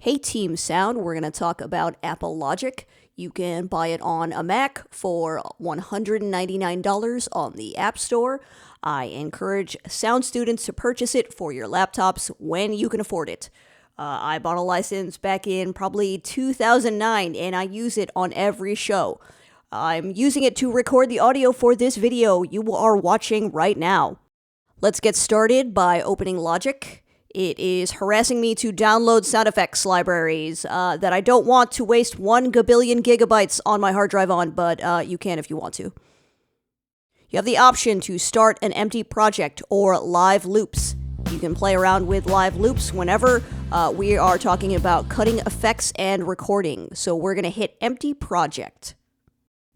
Hey Team Sound, we're going to talk about Apple Logic. You can buy it on a Mac for $199 on the App Store. I encourage sound students to purchase it for your laptops when you can afford it. I bought a license back in probably 2009 and I use it on every show. I'm using it to record the audio for this video you are watching right now. Let's get started by opening Logic. It is harassing me to download sound effects libraries that I don't want to waste 1 gabillion gigabytes on my hard drive on, but you can if you want to. You have the option to start an empty project or live loops. You can play around with live loops whenever we are talking about cutting effects and recording. So we're going to hit empty project.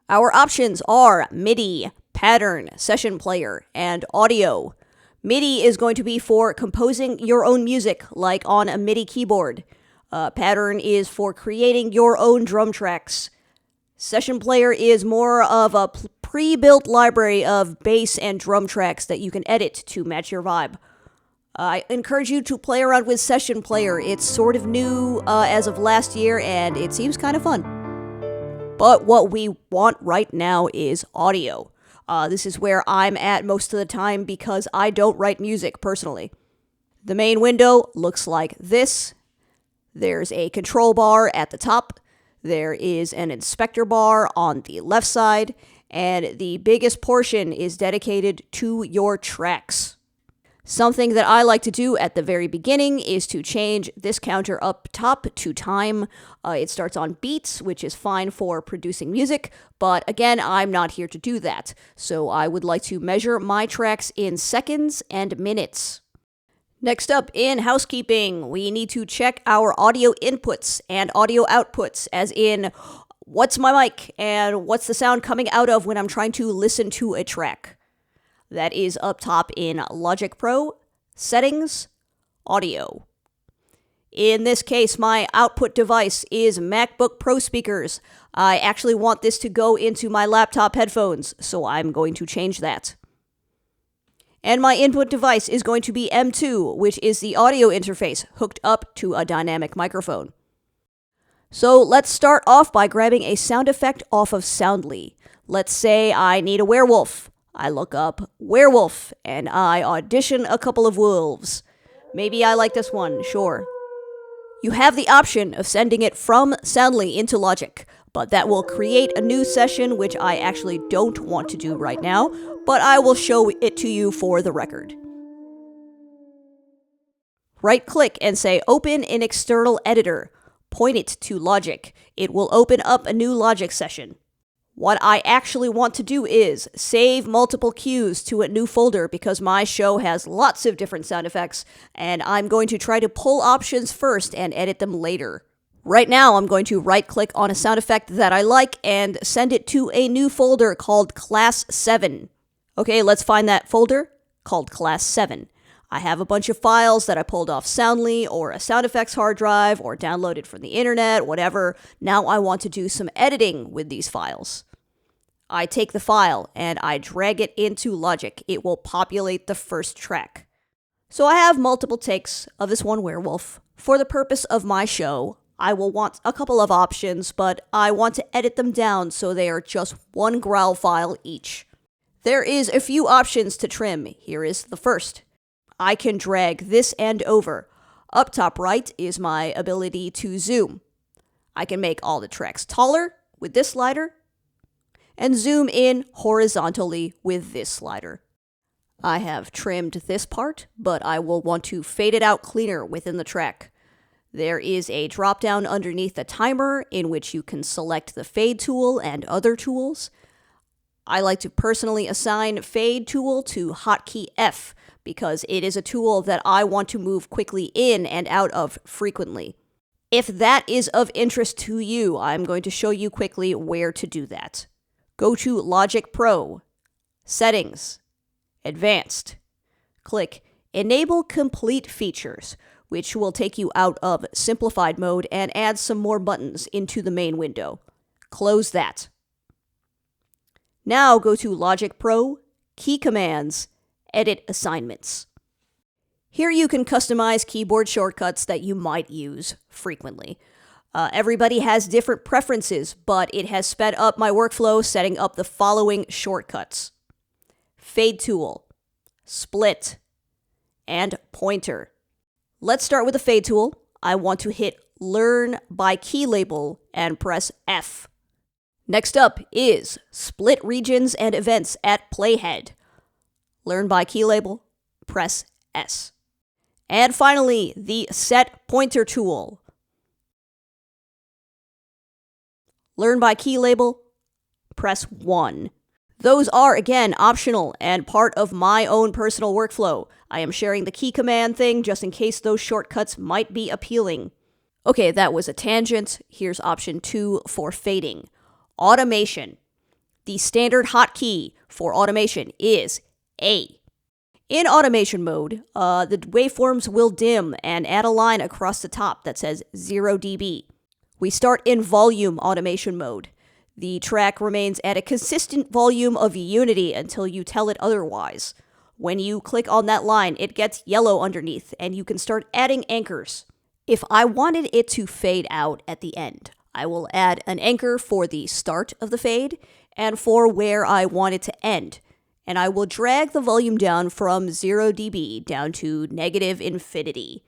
Our options are MIDI, pattern, session player, and audio. MIDI is going to be for composing your own music, like on a MIDI keyboard. Pattern is for creating your own drum tracks. Session player is more of a pre-built library of bass and drum tracks that you can edit to match your vibe. I encourage you to play around with Session Player. It's sort of new as of last year, and it seems kind of fun. But what we want right now is audio. This is where I'm at most of the time because I don't write music personally. The main window looks like this. There's a control bar at the top. There is an inspector bar on the left side, and the biggest portion is dedicated to your tracks. Something that I like to do at the very beginning is to change this counter up top to time. It starts on beats, which is fine for producing music, but again, I'm not here to do that. So I would like to measure my tracks in seconds and minutes. Next up in housekeeping, we need to check our audio inputs and audio outputs, as in what's my mic and what's the sound coming out of when I'm trying to listen to a track. That is up top in Logic Pro, Settings, Audio. In this case, my output device is MacBook Pro speakers. I actually want this to go into my laptop headphones, so I'm going to change that. And my input device is going to be M2, which is the audio interface hooked up to a dynamic microphone. So let's start off by grabbing a sound effect off of Soundly. Let's say I need a werewolf. I look up werewolf, and I audition a couple of wolves. Maybe I like this one, sure. You have the option of sending it from Soundly into Logic, but that will create a new session, which I actually don't want to do right now, but I will show it to you for the record. Right-click and say Open in External Editor. Point it to Logic. It will open up a new Logic session. What I actually want to do is save multiple cues to a new folder because my show has lots of different sound effects, and I'm going to try to pull options first and edit them later. Right now, I'm going to right-click on a sound effect that I like and send it to a new folder called Class 7. Okay, let's find that folder called Class 7. I have a bunch of files that I pulled off Soundly or a sound effects hard drive or downloaded from the internet, whatever. Now I want to do some editing with these files. I take the file and I drag it into Logic. It will populate the first track. So I have multiple takes of this one werewolf. For the purpose of my show, I will want a couple of options, but I want to edit them down so they are just one growl file each. There is a few options to trim. Here is the first. I can drag this end over. Up top right is my ability to zoom. I can make all the tracks taller with this slider and zoom in horizontally with this slider. I have trimmed this part, but I will want to fade it out cleaner within the track. There is a drop-down underneath the timer in which you can select the fade tool and other tools. I like to personally assign fade tool to hotkey F, because it is a tool that I want to move quickly in and out of frequently. If that is of interest to you, I'm going to show you quickly where to do that. Go to Logic Pro, Settings, Advanced. Click Enable Complete Features, which will take you out of Simplified mode and add some more buttons into the main window. Close that. Now go to Logic Pro, Key Commands, Edit Assignments. Here you can customize keyboard shortcuts that you might use frequently. Everybody has different preferences, but it has sped up my workflow setting up the following shortcuts: Fade tool, split, and pointer. Let's start with the fade tool. I want to hit Learn by key label and press F. Next up is split regions and events at playhead. Learn by key label, press S. And finally, the set pointer tool. Learn by key label, press 1. Those are, again, optional and part of my own personal workflow. I am sharing the key command thing just in case those shortcuts might be appealing. Okay, that was a tangent. Here's option 2 for fading. Automation. The standard hotkey for automation is A. In automation mode, the waveforms will dim and add a line across the top that says 0 dB. We start in volume automation mode. The track remains at a consistent volume of unity until you tell it otherwise. When you click on that line, it gets yellow underneath, and you can start adding anchors. If I wanted it to fade out at the end, I will add an anchor for the start of the fade and for where I want it to end. And I will drag the volume down from 0 dB down to -infinity.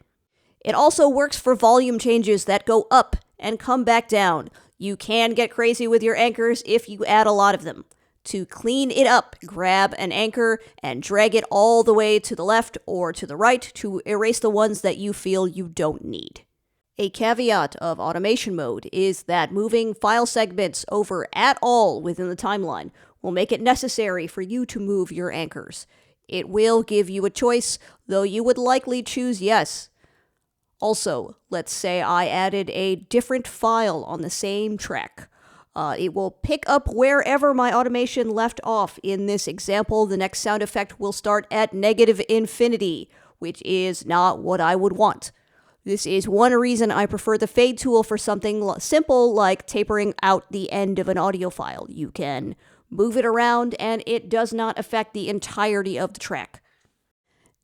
It also works for volume changes that go up and come back down. You can get crazy with your anchors if you add a lot of them. To clean it up, grab an anchor and drag it all the way to the left or to the right to erase the ones that you feel you don't need. A caveat of automation mode is that moving file segments over at all within the timeline will make it necessary for you to move your anchors. It will give you a choice, though you would likely choose yes. Also, let's say I added a different file on the same track. It will pick up wherever my automation left off. In this example, the next sound effect will start at -infinity, which is not what I would want. This is one reason I prefer the fade tool for something simple like tapering out the end of an audio file. You can move it around and it does not affect the entirety of the track.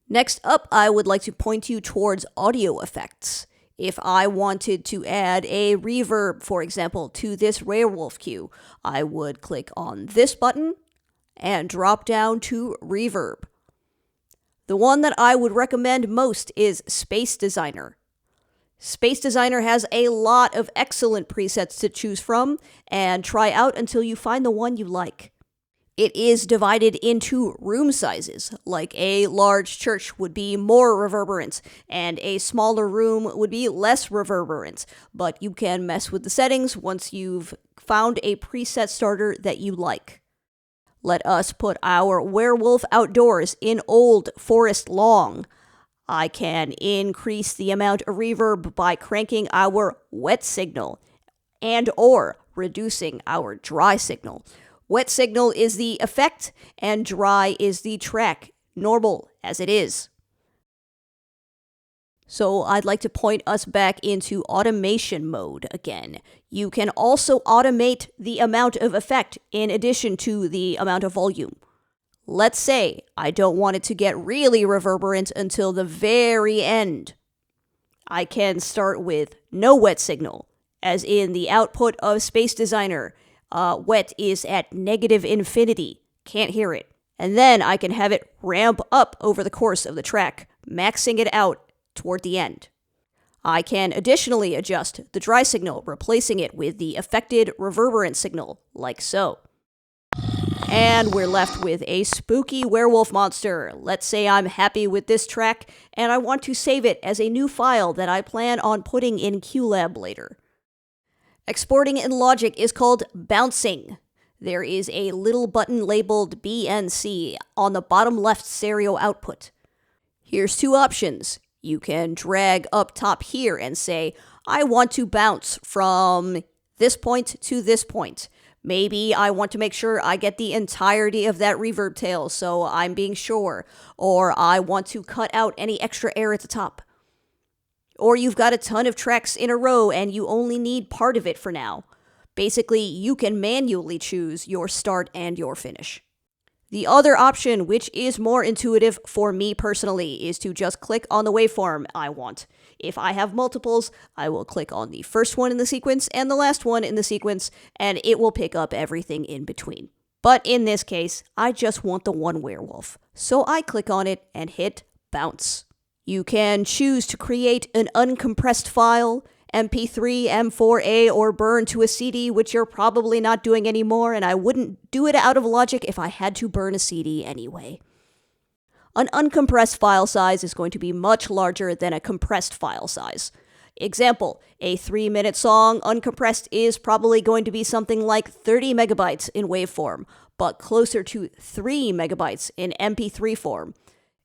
Next up, I would like to point you towards audio effects. If I wanted to add a reverb, for example, to this werewolf cue, I would click on this button and drop down to reverb. The one that I would recommend most is Space Designer. Space Designer has a lot of excellent presets to choose from, and try out until you find the one you like. It is divided into room sizes, like a large church would be more reverberant, and a smaller room would be less reverberant, but you can mess with the settings once you've found a preset starter that you like. Let us put our werewolf outdoors in Old Forest Long. I can increase the amount of reverb by cranking our wet signal and or reducing our dry signal. Wet signal is the effect, and dry is the track, normal as it is. So I'd like to point us back into automation mode again. You can also automate the amount of effect in addition to the amount of volume. Let's say I don't want it to get really reverberant until the very end. I can start with no wet signal, as in the output of Space Designer. Wet is at -infinity. Can't hear it. And then I can have it ramp up over the course of the track, maxing it out toward the end. I can additionally adjust the dry signal, replacing it with the affected reverberant signal, like so. And we're left with a spooky werewolf monster. Let's say I'm happy with this track, and I want to save it as a new file that I plan on putting in QLab later. Exporting in Logic is called bouncing. There is a little button labeled BNC on the bottom left stereo output. Here's two options. You can drag up top here and say, I want to bounce from this point to this point. Maybe I want to make sure I get the entirety of that reverb tail, so I'm being sure. Or I want to cut out any extra air at the top. Or you've got a ton of tracks in a row and you only need part of it for now. Basically, you can manually choose your start and your finish. The other option, which is more intuitive for me personally, is to just click on the waveform I want. If I have multiples, I will click on the first one in the sequence and the last one in the sequence, and it will pick up everything in between. But in this case, I just want the one werewolf. So I click on it and hit bounce. You can choose to create an uncompressed file, MP3, M4A, or burn to a CD, which you're probably not doing anymore, and I wouldn't do it out of logic if I had to burn a CD anyway. An uncompressed file size is going to be much larger than a compressed file size. Example, a 3-minute song uncompressed is probably going to be something like 30 megabytes in waveform, but closer to 3 megabytes in MP3 form.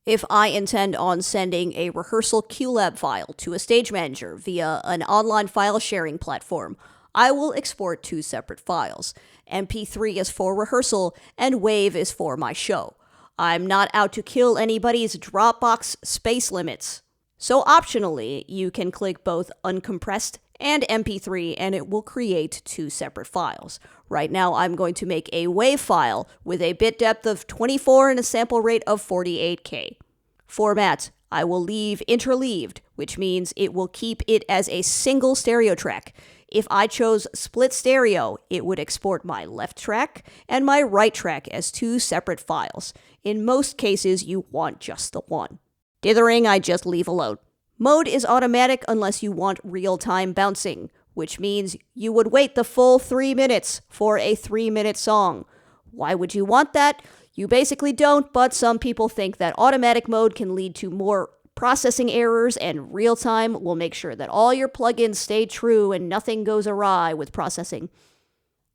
If I intend on sending a rehearsal QLab file to a stage manager via an online file sharing platform, I will export 2 separate files. MP3 is for rehearsal, and WAV is for my show. I'm not out to kill anybody's Dropbox space limits. So optionally, you can click both uncompressed and MP3 and it will create 2 separate files. Right now, I'm going to make a WAV file with a bit depth of 24 and a sample rate of 48K. Format, I will leave interleaved, which means it will keep it as a single stereo track. If I chose split stereo, it would export my left track and my right track as 2 separate files. In most cases, you want just the one. Dithering, I just leave alone. Mode is automatic unless you want real-time bouncing, which means you would wait the full 3 minutes for a 3-minute song. Why would you want that? You basically don't, but some people think that automatic mode can lead to more processing errors, and real-time will make sure that all your plugins stay true and nothing goes awry with processing.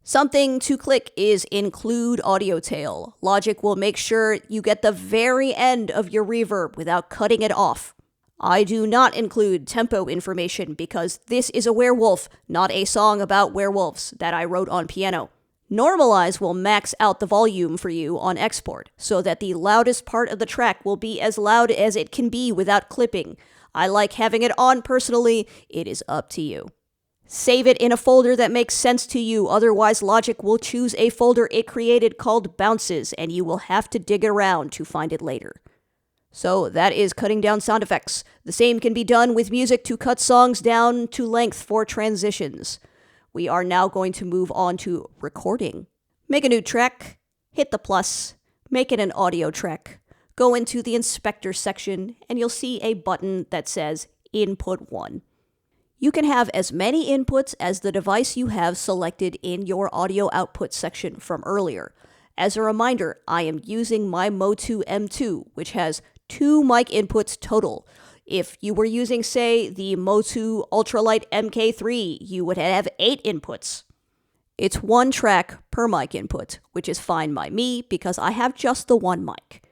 Something to click is include audio tail. Logic will make sure you get the very end of your reverb without cutting it off. I do not include tempo information because this is a werewolf, not a song about werewolves that I wrote on piano. Normalize will max out the volume for you on export, so that the loudest part of the track will be as loud as it can be without clipping. I like having it on personally. It is up to you. Save it in a folder that makes sense to you, otherwise Logic will choose a folder it created called bounces, and you will have to dig around to find it later. So that is cutting down sound effects. The same can be done with music to cut songs down to length for transitions. We are now going to move on to recording. Make a new track, hit the plus, make it an audio track, go into the inspector section, and you'll see a button that says Input 1. You can have as many inputs as the device you have selected in your audio output section from earlier. As a reminder, I am using my Motu M2, which has 2 mic inputs total. If you were using, say, the Motu Ultralight MK3, you would have 8 inputs. It's 1 track per mic input, which is fine by me because I have just the 1 mic.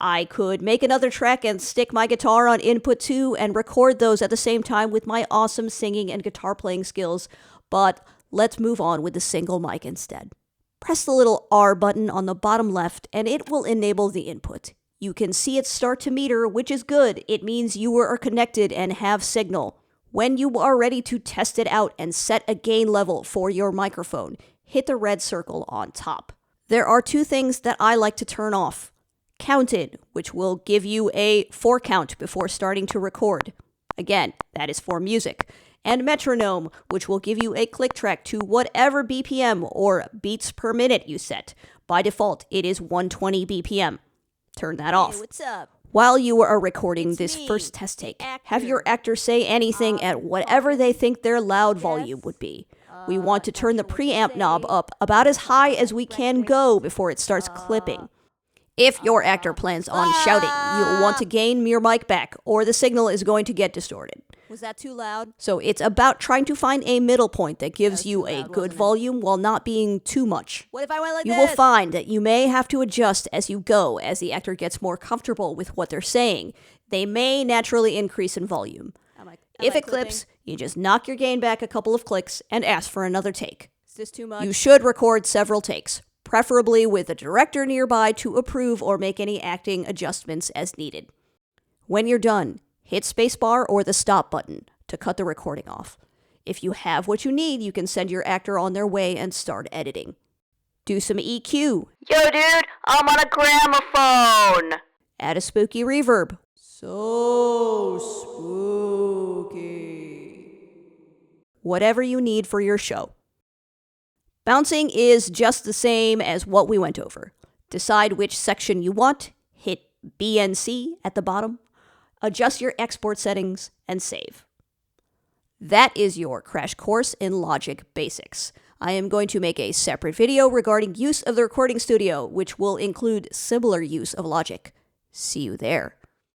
I could make another track and stick my guitar on input 2 and record those at the same time with my awesome singing and guitar playing skills, but let's move on with the single mic instead. Press the little R button on the bottom left and it will enable the input. You can see it start to meter, which is good. It means you are connected and have signal. When you are ready to test it out and set a gain level for your microphone, hit the red circle on top. There are 2 things that I like to turn off. Counted, which will give you a 4 count before starting to record. Again, that is for music. And metronome, which will give you a click track to whatever BPM or beats per minute you set. By default, it is 120 BPM. Turn that off. Hey, what's up? While you are recording this me, first test take, the actor. have your actor say anything at whatever they think their loud volume would be. We want to turn the preamp knob up about as high as we can go before it starts clipping. If your actor plans on shouting, you'll want to gain your mic back, or the signal is going to get distorted. Was that too loud? So it's about trying to find a middle point that gives That was you too a loud, good wasn't it? volume while not being too much. What if I went like You this? will find that you may have to adjust as you go as the actor gets more comfortable with what they're saying. They may naturally increase in volume. If it clips, you just knock your gain back a couple of clicks and ask for another take. Is this too much? You should record several takes, preferably with a director nearby to approve or make any acting adjustments as needed. When you're done, hit spacebar or the stop button to cut the recording off. If you have what you need, you can send your actor on their way and start editing. Do some EQ. Yo, dude, I'm on a gramophone. Add a spooky reverb. So spooky. Whatever you need for your show. Bouncing is just the same as what we went over. Decide which section you want, hit BNC at the bottom, adjust your export settings, and save. That is your crash course in Logic Basics. I am going to make a separate video regarding use of the recording studio, which will include similar use of Logic. See you there.